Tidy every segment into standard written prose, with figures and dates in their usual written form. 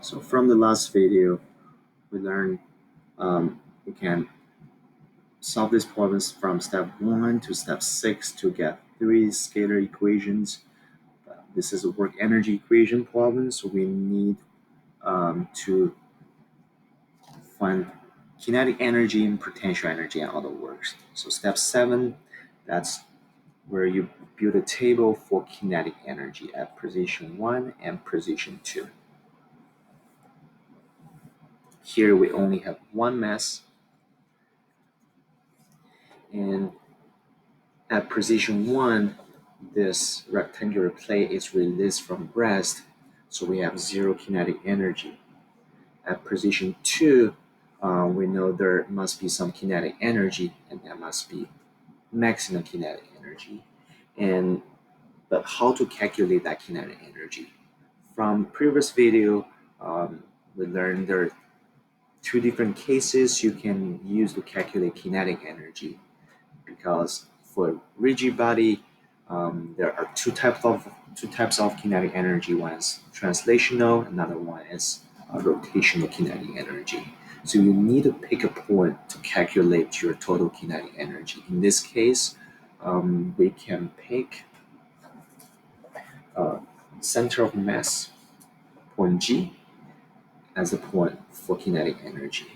So from the last video, we learned we can solve these problems from step 1 to step 6 to get 3 scalar equations. This is a work energy equation problem, so we need to find kinetic energy and potential energy and other works. So step 7, that's where you build a table for kinetic energy at position 1 and position 2. Here we only have one mass, and at position 1, this rectangular plate is released from rest, so we have zero kinetic energy. At position 2, we know there must be some kinetic energy, and that must be maximum kinetic energy. But how to calculate that kinetic energy? From previous video, we learned there are two different cases you can use to calculate kinetic energy, because for rigid body, there are two types of kinetic energy. One is translational, another one is rotational kinetic energy. So you need to pick a point to calculate your total kinetic energy. In this case, we can pick center of mass, point G, as a point for kinetic energy.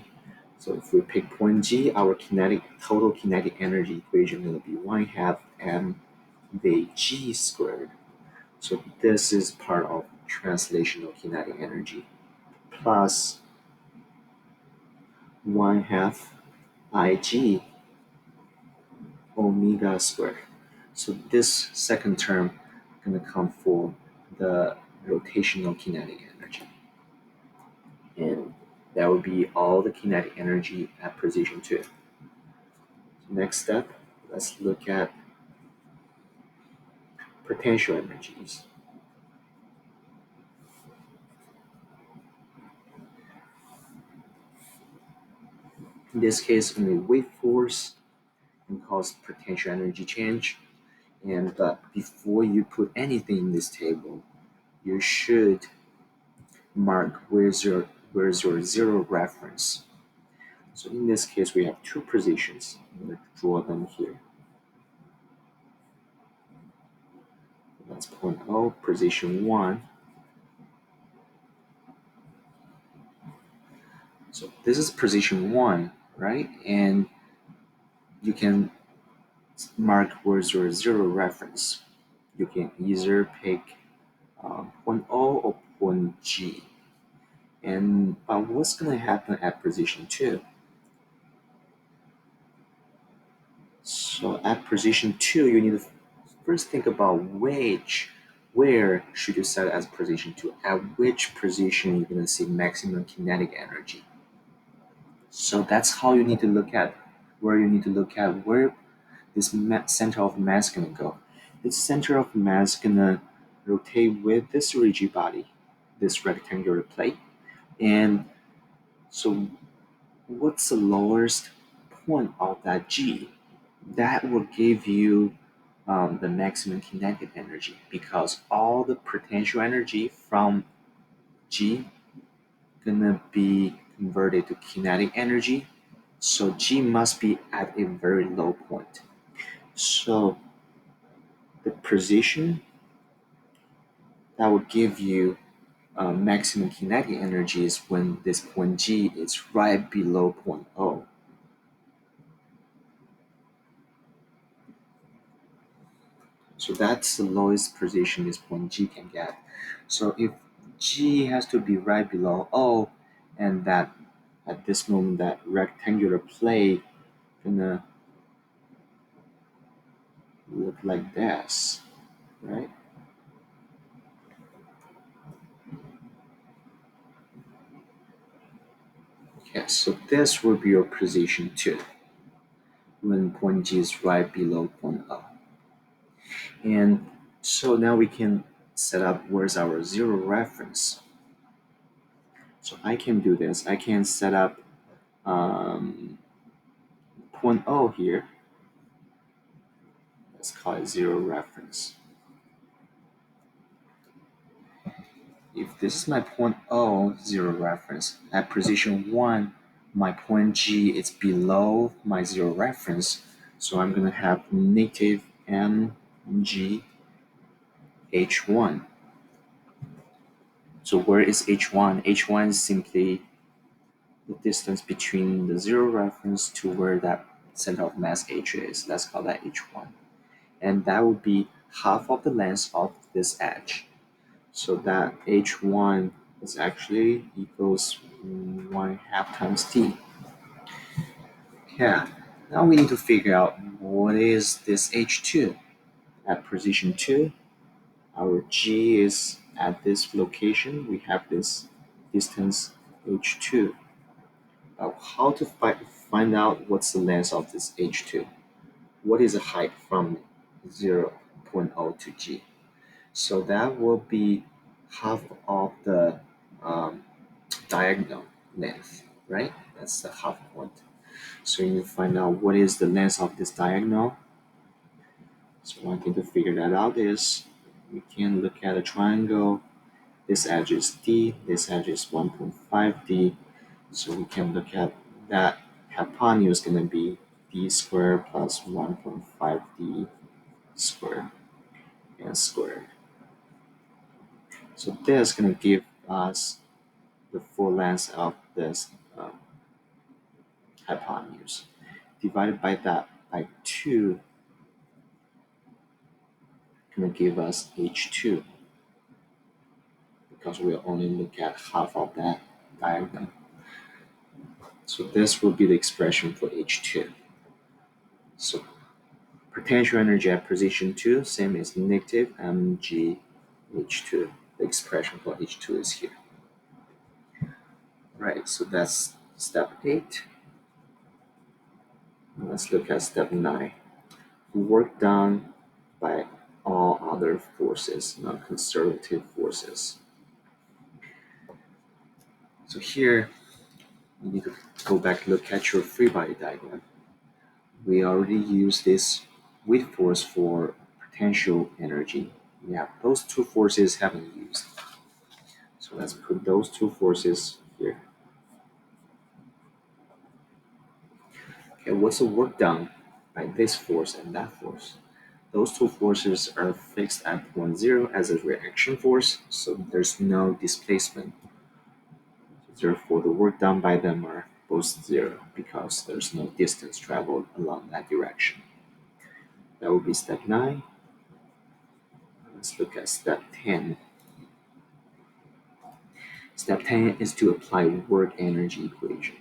So if we pick point G, our total kinetic energy equation will be 1/2 mvg squared. So this is part of translational kinetic energy, plus 1/2 Ig omega squared. So this second term is going to come for the rotational kinetic energy. And that would be all the kinetic energy at position 2. Next step, let's look at potential energies. In this case, only wave force can cause potential energy change. And before you put anything in this table, you should mark where's your zero reference. So in this case, we have two positions. I'm going to draw them here. That's point O, position 1. So this is position 1, right? And you can mark where's your zero reference. You can either pick point O or point G. And what's going to happen at position 2? So at position 2, you need to first think about where should you set as position 2? At which position you're going to see maximum kinetic energy? So that's how you need to look at where this center of mass is going to go. This center of mass is going to rotate with this rigid body, this rectangular plate. And so what's the lowest point of that G? That will give you the maximum kinetic energy, because all the potential energy from G gonna be converted to kinetic energy. So G must be at a very low point. So the position that will give you maximum kinetic energy is when this point G is right below point O. So that's the lowest position this point G can get. So if G has to be right below O, and that at this moment that rectangular plate gonna look like this, right? Okay, so this will be your position 2 when point G is right below point O. And so now we can set up where's our zero reference. So I can do this. I can set up point O here. Let's call it zero reference. If this is my point O, zero reference, at position 1, my point G is below my zero reference, so I'm going to have negative mg h1. So where is h1? h1 is simply the distance between the zero reference to where that center of mass h is. Let's call that h1. And that would be half of the length of this edge. So that h1 is actually equals 1/2 times t. Yeah, now we need to figure out what is this h2. At position 2, our g is at this location. We have this distance h2. How to find out what's the length of this h2? What is the height from 0.0 to g? So that will be half of the um, diagonal length, right? That's the half point. So you need to find out what is the length of this diagonal. So one thing to figure that out is we can look at a triangle. This edge is d, this edge is 1.5d. So we can look at that hypotenuse is going to be d squared plus 1.5d squared and squared. So this is going to give us the full length of this hypotenuse. Divided by that by 2 going to give us h2 because we'll only look at half of that diagonal. So this will be the expression for h2. So potential energy at position 2, same as negative mg h2. The expression for h2 is here. Right, so that's step 8. Let's look at step 9. Work done by all other forces, non-conservative forces. So here, you need to go back, look at your free body diagram. We already used this weight force for potential energy. Yeah, those two forces haven't used. So let's put those two forces here. Okay, what's the work done by this force and that force? Those two forces are fixed at point 0 as a reaction force, so there's no displacement. Therefore, the work done by them are both 0 because there's no distance traveled along that direction. That would be step 9. Let's look at step 10. Step 10 is to apply work energy equation.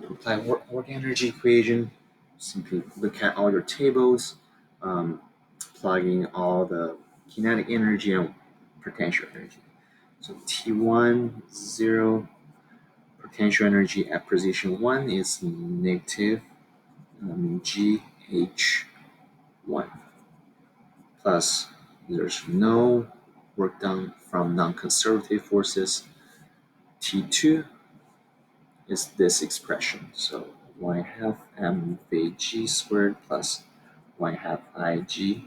To apply work energy equation, simply look at all your tables, plugging all the kinetic energy and potential energy. So T1, 0, potential energy at position 1 is negative GH1 plus there's no work done from non-conservative forces. T2 is this expression. So 1/2 mvg squared plus 1/2 ig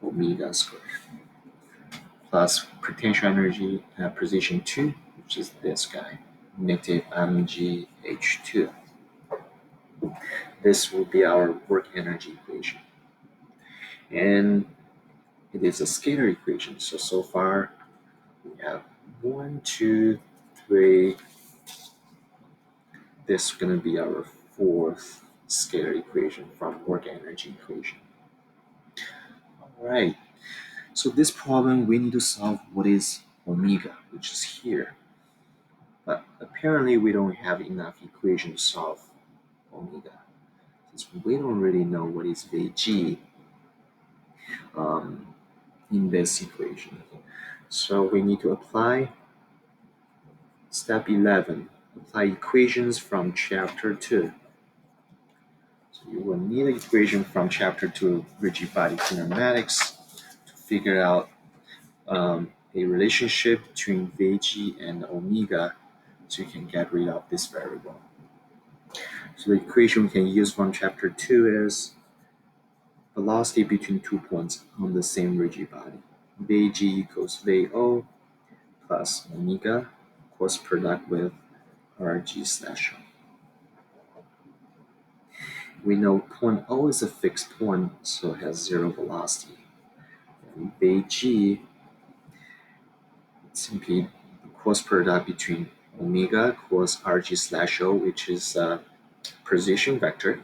omega squared plus potential energy at position 2, which is this guy, negative mgh2. This will be our work energy equation. And it is a scalar equation. So far we have 1, 2, 3. This is going to be our fourth scalar equation from work energy equation. All right. So this problem, we need to solve what is omega, which is here. But apparently we don't have enough equation to solve omega. Since we don't really know what is Vg in this equation. So we need to apply step 11, apply equations from chapter 2. So you will need an equation from chapter 2, rigid body kinematics, to figure out a relationship between Vg and omega so you can get rid of this variable. So the equation we can use from chapter 2 is velocity between 2 points on the same rigid body. Vg equals Vo plus omega cross product with Rg slash O. We know point O is a fixed point, so it has zero velocity. And Vg simply cross product between omega cross Rg slash O, which is a position vector.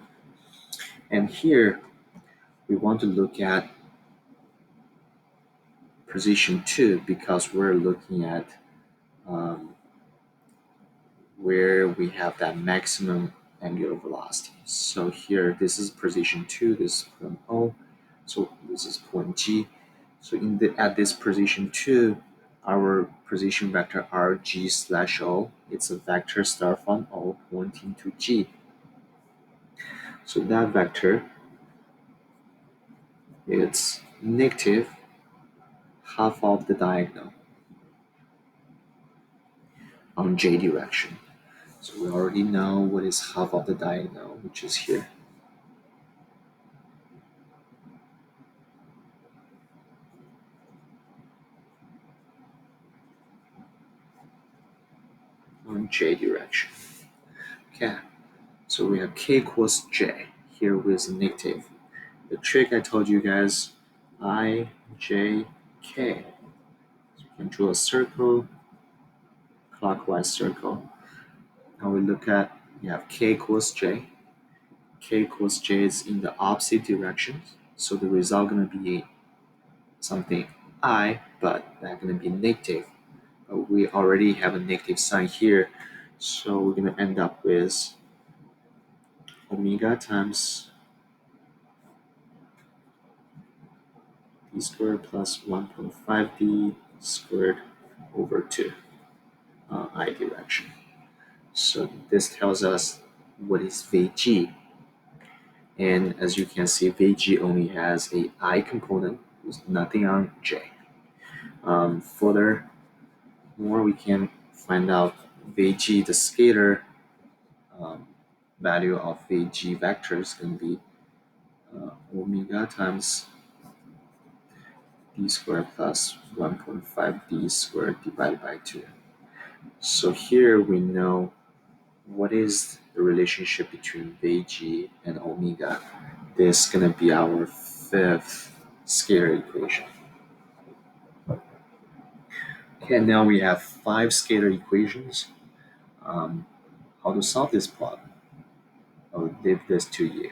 And here we want to look at position 2 because we're looking at um, where we have that maximum angular velocity. So here, this is position 2, this is point O, so this is point G. So at this position 2, our position vector Rg slash O, it's a vector start from O pointing to G. So that vector, it's negative half of the diagonal on J direction. So we already know what is half of the diagonal, which is here. On J direction. Okay, so we have K equals J here with negative. The trick I told you guys, I, J, K. So we can draw a circle, clockwise circle. Now we look at, we have K equals J. K equals J is in the opposite direction. So the result gonna be something I, but that's gonna be negative. But we already have a negative sign here. So we're gonna end up with omega times d squared plus 1.5d squared over 2 I direction. So this tells us what is Vg. And as you can see, Vg only has a I component, there's nothing on J. Further, more we can find out Vg, the scalar value of Vg vector is going to be omega times d squared plus 1.5d squared divided by 2. So here we know what is the relationship between Vg and omega. This is going to be our fifth scalar equation. Okay, now we have 5 scalar equations. How to solve this problem? I'll leave this to you.